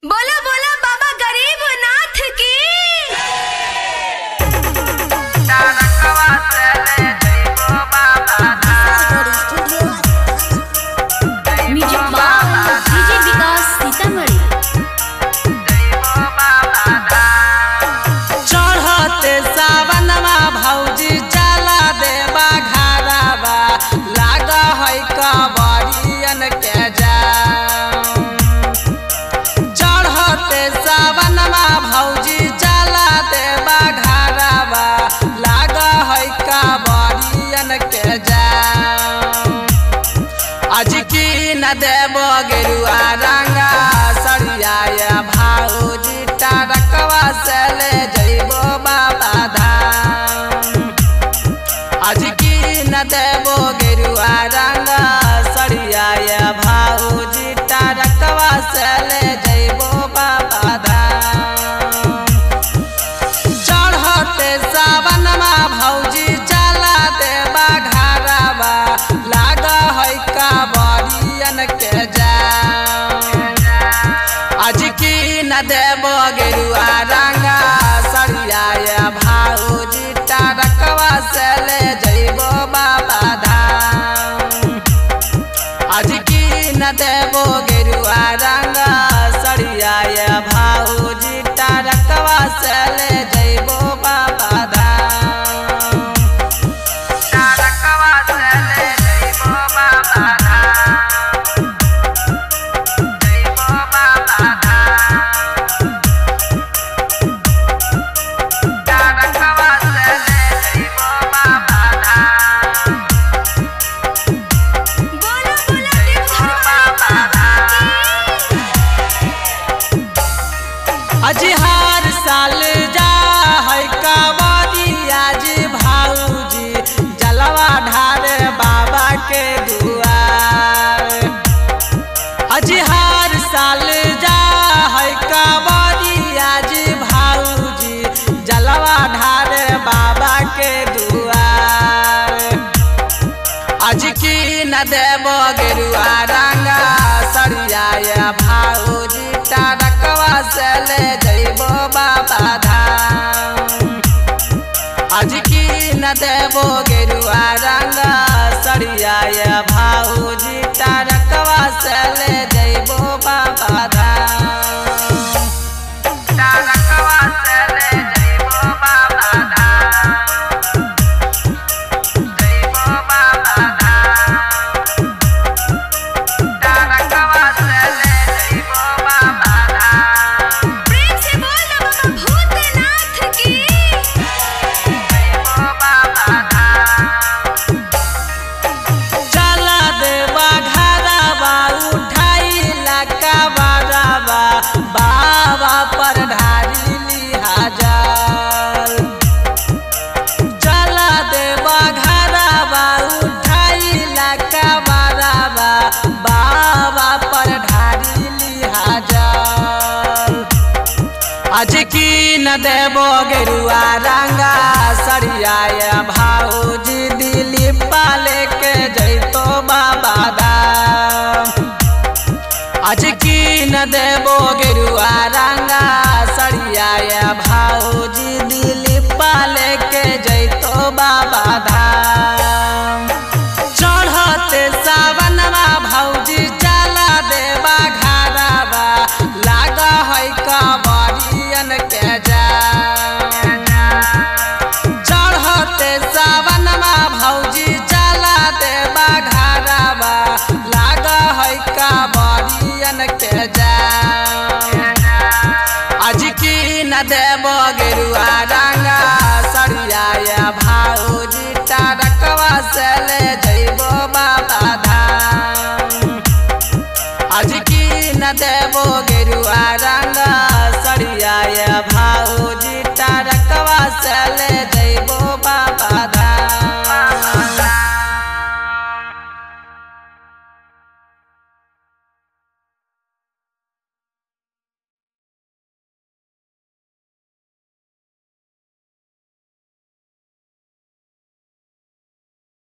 बोला बोला बाबा गरीब नाथ की। म्यूजिक बाय डीजे विकास सीतामढ़ी। चढ़ते सावनमा भौजी चला देवा घरवा लाग है कबरियन के जाम। चढ़ते सावनमा भौजी चला देवा घरवा लाग है कबरियन के जाम। आज की न देव गेरुआ रंगा सरिया भौजी टारकवा से ले जइबो बाबा धाम। आज की न देवो गेरुआ रंगा सरिया भौजी टारकवा से ले जइबो बाबा धाम। चढ़ते सावनमा भौजी चला देवा घरवा लाग है कबरियन के जाम। आज की न देवो गेरुआ रंगा सरिया भौजी टारकवा से ले जइबो बाबा धाम। आज की न देवो गेरुआ रंगा सरिया भौजी टारकवा से ले जइबो बाबा धाम। टारकवा से ले जइबो बाबा धाम। जइबो बाबा धाम। टारकवा से ले जइबो बाबा धाम। बोला बोला देव बाबा आज हर साल जा है कबरिया जी भौजी जलवा ढारे बाबा के दुआर। आज हर साल जा है कबरिया जी भौजी जलवा ढारे बाबा के दुआर। आज की न देवो गेरुआ रंगा सरिया भौजी टारकवा से ले जइबो बाबा धाम। आज की न देवो गेरुआ रंगा सरिया भौजी टारकवा से ले जइबो बाबा धाम। टारकवा से ले जइबो बाबा धाम। जइबो बाबा धाम। टारकवा से ले जइबो बाबा धाम। प्रेम से बोल बाबा भूतनाथ की। जइबो बाबा धाम। चला देवा घरवा उठाइला कबरवा बाबा पर ढारी लिहा जाल। चला देवा घरवा उठाइला कबरवा बाबा पर ढारी लिहा जाल। आज की न देवो गेरुआ रंगा सरिया भौजी दिली पाले के जइतो बाबा धाम। आज की न देवो गेरुआ रंगा सरिया भौजी दिली पाले के जइतो बाबा धाम। चढ़ते सावनमा भौजी चला देवा घरवा लाग है कबरियन के जाम। चढ़ते सावनमा भौजी चला देवा घरवा लाग है कबरियन के जाम। आज की न देवो गेरुआ रंगा सरिया भौजी टारकवा से ले जइबो बाबा धाम। आज की न देवो